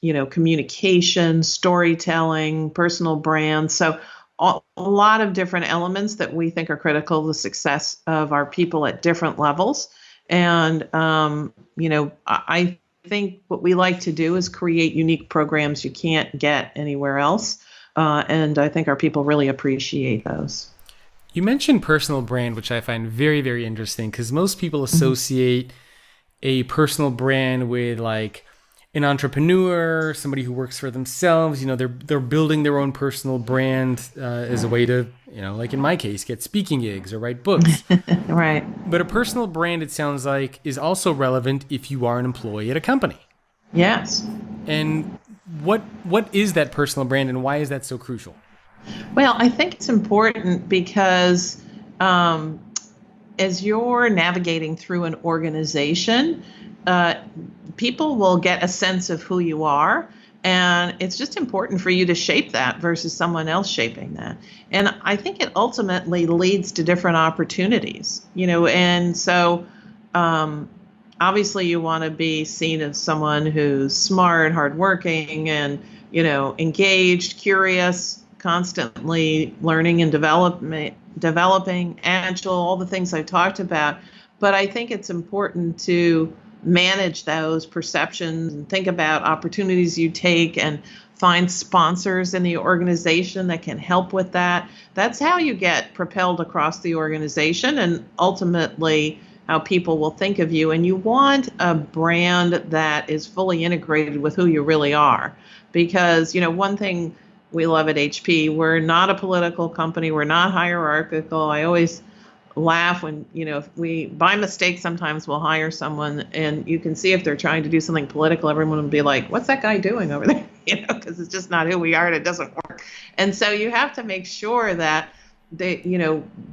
communication, storytelling, personal brand. So a lot of different elements that we think are critical to the success of our people at different levels. And, I think what we like to do is create unique programs you can't get anywhere else. And I think our people really appreciate those. You mentioned personal brand, which I find very, very interesting because most people associate a personal brand with like an entrepreneur, somebody who works for themselves. They're building their own personal brand as a way to, like in my case, get speaking gigs or write books. Right. But a personal brand, it sounds like, is also relevant if you are an employee at a company. Yes. And what is that personal brand and why is that so crucial? Well, I think it's important because as you're navigating through an organization, people will get a sense of who you are. And it's just important for you to shape that versus someone else shaping that. And I think it ultimately leads to different opportunities, and so obviously you want to be seen as someone who's smart, hardworking, and, engaged, curious, constantly learning and developing, agile, all the things I talked about. But I think it's important to manage those perceptions and think about opportunities you take and find sponsors in the organization that can help with that. That's how you get propelled across the organization and ultimately how people will think of you. And you want a brand that is fully integrated with who you really are. Because, one thing we love at HP, we're not a political company. We're not hierarchical. I always laugh when, if we, by mistake, sometimes we'll hire someone and you can see if they're trying to do something political, everyone will be like, what's that guy doing over there? Because it's just not who we are and it doesn't work. And so you have to make sure that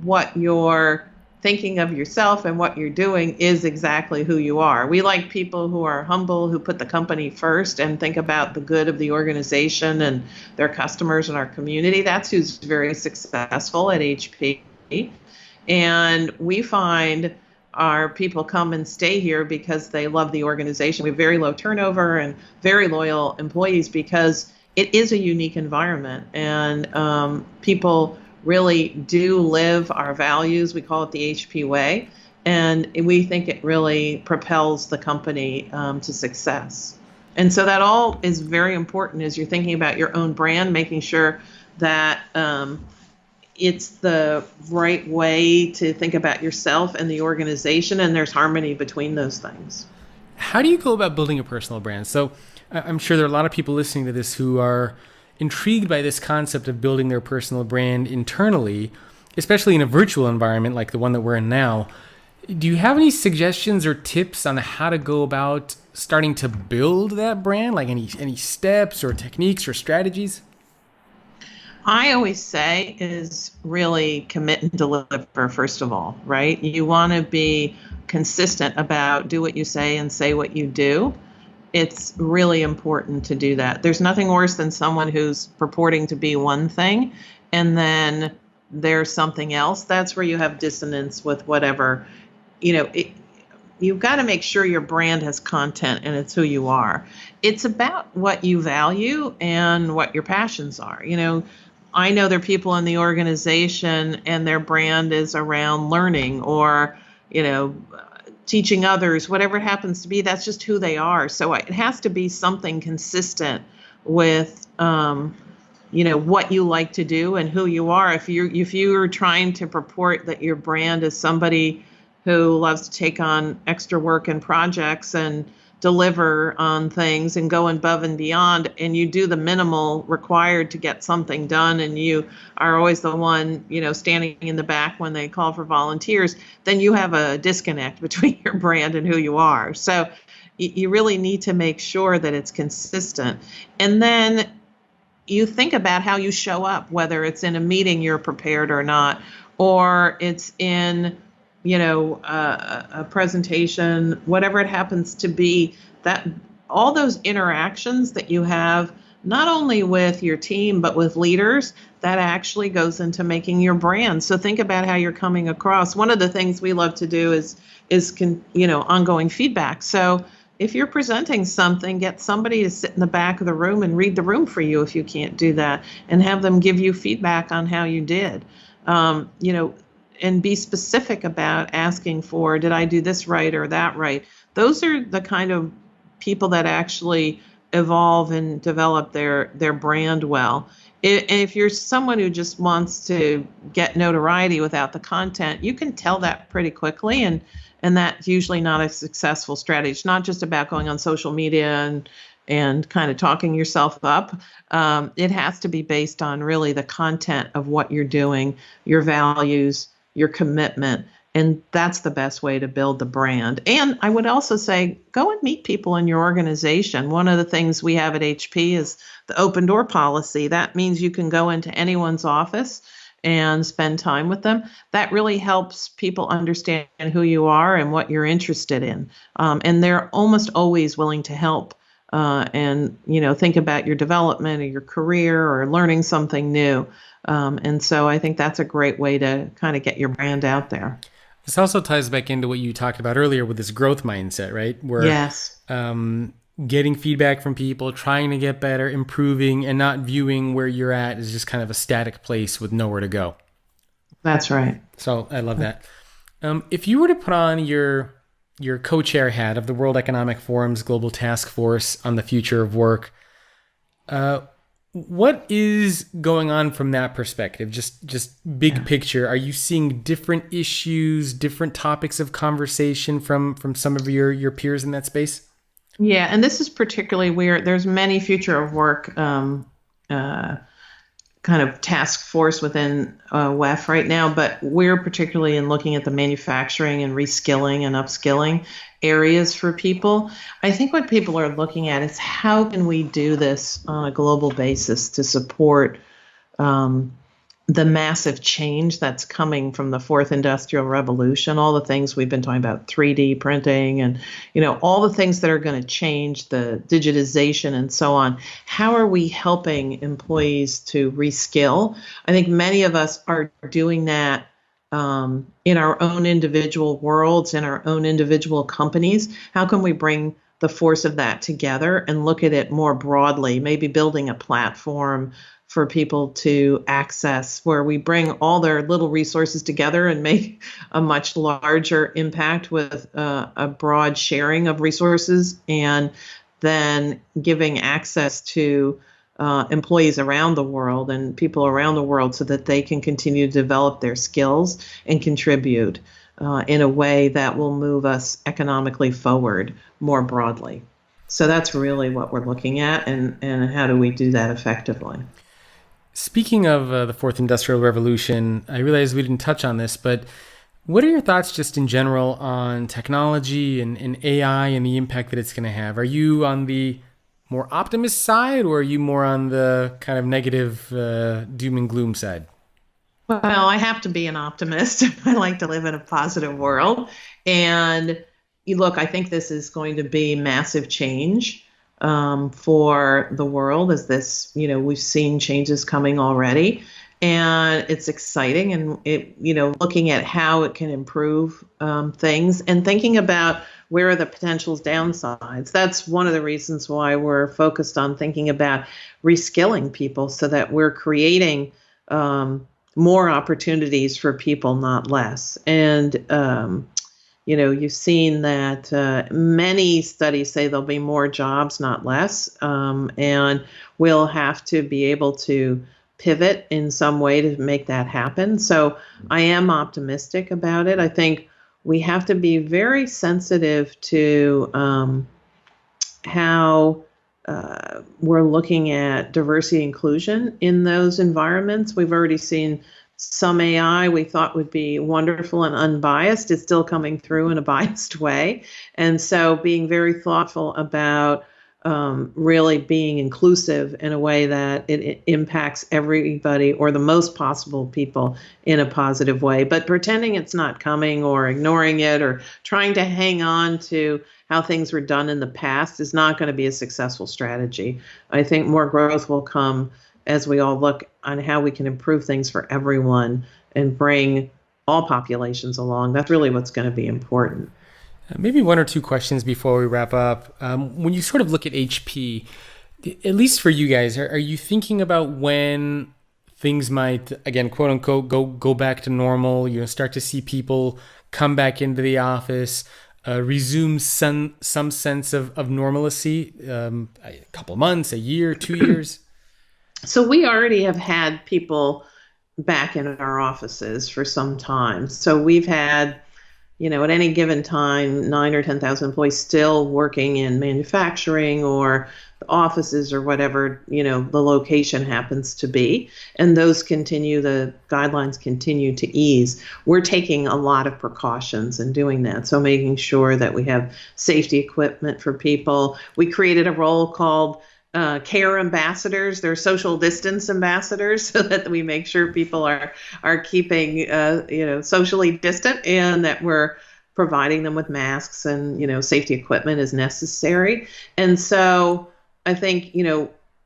what you're thinking of yourself and what you're doing is exactly who you are. We like people who are humble, who put the company first and think about the good of the organization and their customers and our community. That's who's very successful at HP. And we find our people come and stay here because they love the organization. We have very low turnover and very loyal employees because it is a unique environment. And people really do live our values. We call it the HP way. And we think it really propels the company to success. And so that all is very important as you're thinking about your own brand, making sure that it's the right way to think about yourself and the organization, and there's harmony between those things. How do you go about building a personal brand? So I'm sure there are a lot of people listening to this who are intrigued by this concept of building their personal brand internally, especially in a virtual environment like the one that we're in now. Do you have any suggestions or tips on how to go about starting to build that brand? Like any steps or techniques or strategies? I always say is really commit and deliver, first of all, right? You want to be consistent about do what you say and say what you do. It's really important to do that. There's nothing worse than someone who's purporting to be one thing and then there's something else. That's where you have dissonance with whatever, you've got to make sure your brand has content and it's who you are. It's about what you value and what your passions are. I know there are people in the organization and their brand is around learning or, teaching others, whatever it happens to be. That's just who they are. So it has to be something consistent with, what you like to do and who you are. If you're trying to purport that your brand is somebody who loves to take on extra work and projects and deliver on things and go above and beyond, and you do the minimal required to get something done, and you are always the one, standing in the back when they call for volunteers, then you have a disconnect between your brand and who you are. So you really need to make sure that it's consistent. And then you think about how you show up, whether it's in a meeting you're prepared or not, or it's in a presentation, whatever it happens to be, that all those interactions that you have, not only with your team, but with leaders, that actually goes into making your brand. So think about how you're coming across. One of the things we love to do is ongoing feedback. So if you're presenting something, get somebody to sit in the back of the room and read the room for you if you can't do that, and have them give you feedback on how you did. You know, and be specific about asking for, did I do this right or that right? Those are the kind of people that actually evolve and develop their brand well. If you're someone who just wants to get notoriety without the content, you can tell that pretty quickly, and that's usually not a successful strategy. It's not just about going on social media and kind of talking yourself up. It has to be based on really the content of what you're doing, your values, your commitment. And that's the best way to build the brand. And I would also say, go and meet people in your organization. One of the things we have at HP is the open door policy. That means you can go into anyone's office and spend time with them. That really helps people understand who you are and what you're interested in. And they're almost always willing to help and, you know, think about your development or your career or learning something new. And so I think that's a great way to kind of get your brand out there. This also ties back into what you talked about earlier with this growth mindset, right? Where yes. Getting feedback from people, trying to get better, improving, and not viewing where you're at as just kind of a static place with nowhere to go. That's right. So I love that. If you were to put on your co-chair hat of the World Economic Forum's Global Task Force on the Future of Work, what is going on from that perspective? Just big picture. Are you seeing different issues, different topics of conversation from some of your peers in that space? Yeah, and this is particularly where there's many future of work kind of task force within WEF right now, but we're particularly in looking at the manufacturing and reskilling and upskilling areas for people. I think what people are looking at is how can we do this on a global basis to support the massive change that's coming from the fourth industrial revolution, all the things we've been talking about, 3D printing and, you know, all the things that are going to change, the digitization and so on. How are we helping employees to reskill? I think many of us are doing that in our own individual worlds, in our own individual companies. How can we bring the force of that together and look at it more broadly, maybe building a platform for people to access where we bring all their little resources together and make a much larger impact with a broad sharing of resources, and then giving access to employees around the world and people around the world so that they can continue to develop their skills and contribute in a way that will move us economically forward more broadly. So that's really what we're looking at, and how do we do that effectively? Speaking of the Fourth Industrial Revolution, I realize we didn't touch on this, but what are your thoughts just in general on technology and AI and the impact that it's going to have? Are you on the more optimist side, or are you more on the kind of negative doom and gloom side? Well, I have to be an optimist. I like to live in a positive world. And look, I think this is going to be massive change for the world, as this, you know, we've seen changes coming already, and it's exciting, and it, you know, looking at how it can improve things and thinking about where are the potential downsides. That's one of the reasons why we're focused on thinking about reskilling people so that we're creating more opportunities for people, not less. And you know, you've seen that many studies say there'll be more jobs, not less, and we'll have to be able to pivot in some way to make that happen. So I am optimistic about it. I think we have to be very sensitive to how we're looking at diversity and inclusion in those environments. We've already seen some AI we thought would be wonderful and unbiased is still coming through in a biased way. And so being very thoughtful about really being inclusive in a way that it impacts everybody or the most possible people in a positive way. But pretending it's not coming or ignoring it or trying to hang on to how things were done in the past is not going to be a successful strategy. I think more growth will come as we all look on how we can improve things for everyone and bring all populations along. That's really what's going to be important. Maybe one or two questions before we wrap up. When you sort of look at HP, at least for you guys, are you thinking about when things might, again, quote unquote, go back to normal? Start to see people come back into the office, resume some sense of normalcy, a couple of months, a year, 2 years? So we already have had people back in our offices for some time. So we've had, at any given time, 9 or 10,000 employees still working in manufacturing or the offices or whatever, the location happens to be. And those the guidelines continue to ease. We're taking a lot of precautions in doing that. So making sure that we have safety equipment for people. We created a role called care ambassadors. They're social distance ambassadors, so that we make sure people are keeping socially distant, and that we're providing them with masks and safety equipment as necessary. And so I think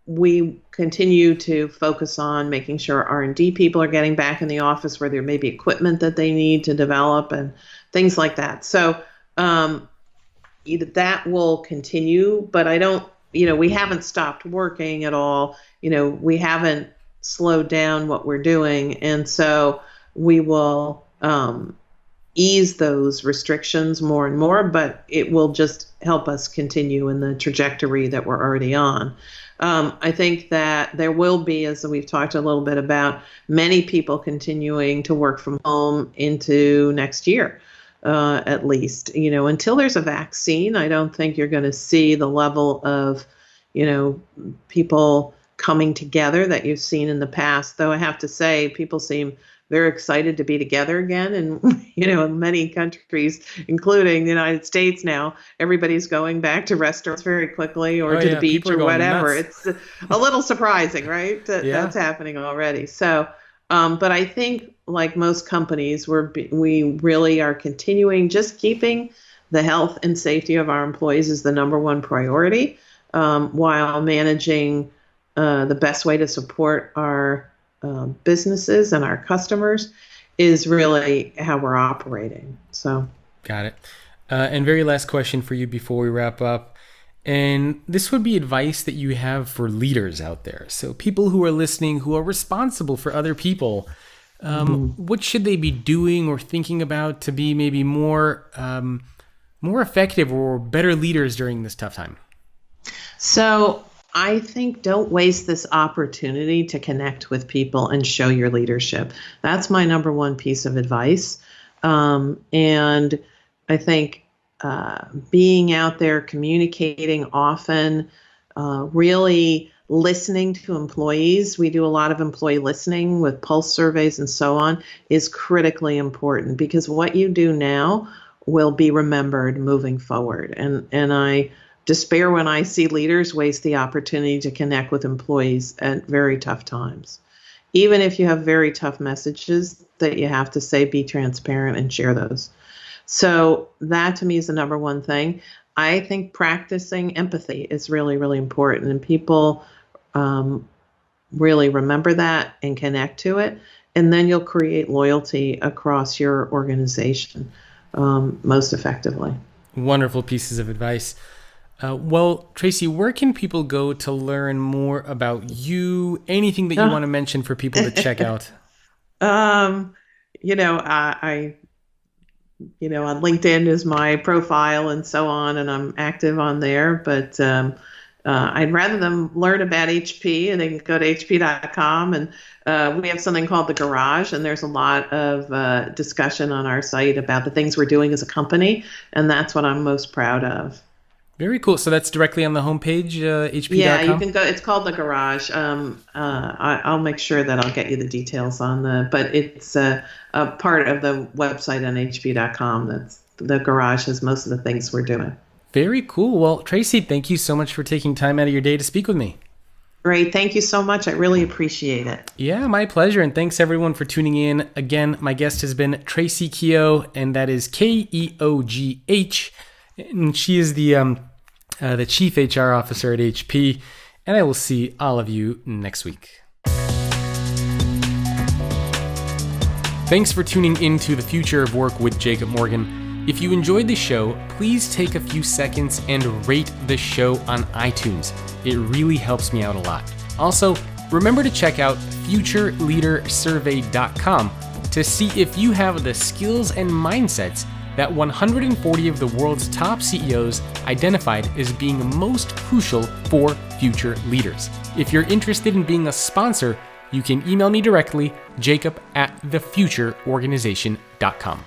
we continue to focus on making sure R&D people are getting back in the office where there may be equipment that they need to develop and things like that. So that will continue, but I don't. We haven't stopped working at all. We haven't slowed down what we're doing. And so we will ease those restrictions more and more, but it will just help us continue in the trajectory that we're already on. I think that there will be, as we've talked a little bit about, many people continuing to work from home into next year. At least, until there's a vaccine, I don't think you're going to see the level of, people coming together that you've seen in the past. Though I have to say, people seem very excited to be together again. And, in many countries, including the United States now, everybody's going back to restaurants very quickly or to the beach or whatever. Nuts. It's a little surprising, right? That's happening already. So, but I think, like most companies, we really are continuing just keeping the health and safety of our employees is the number one priority, while managing the best way to support our businesses and our customers is really how we're operating. So, got it. And very last question for you before we wrap up. And this would be advice that you have for leaders out there. So people who are listening, who are responsible for other people, what should they be doing or thinking about to be maybe more effective or better leaders during this tough time? So I think don't waste this opportunity to connect with people and show your leadership. That's my number one piece of advice. And I think being out there, communicating often, really listening to employees. We do a lot of employee listening with pulse surveys and so on, is critically important, because what you do now will be remembered moving forward. And I despair when I see leaders waste the opportunity to connect with employees at very tough times. Even if you have very tough messages that you have to say, be transparent and share those. So that to me is the number one thing. I think practicing empathy is really, really important, and people really remember that and connect to it, and then you'll create loyalty across your organization most effectively. Wonderful pieces of advice. Well, Tracy, where can people go to learn more about you? Anything that you want to mention for people to check out? On LinkedIn is my profile and so on, and I'm active on there. But I'd rather them learn about HP, and they can go to hp.com. And we have something called The Garage, and there's a lot of discussion on our site about the things we're doing as a company, and that's what I'm most proud of. Very cool. So that's directly on the homepage, hp.com? Yeah, you can go. It's called The Garage. I'll make sure that I'll get you the details on but it's a part of the website on hp.com. That's The Garage has most of the things we're doing. Very cool. Well, Tracy, thank you so much for taking time out of your day to speak with me. Great. Thank you so much. I really appreciate it. Yeah, my pleasure. And thanks everyone for tuning in. Again, my guest has been Tracy Keogh, and that is Keogh. And she is the Chief HR Officer at HP. And I will see all of you next week. Thanks for tuning into The Future of Work with Jacob Morgan. If you enjoyed the show, please take a few seconds and rate the show on iTunes. It really helps me out a lot. Also, remember to check out futureleadersurvey.com to see if you have the skills and mindsets that 140 of the world's top CEOs identified as being most crucial for future leaders. If you're interested in being a sponsor, you can email me directly, jacob@thefutureorganization.com.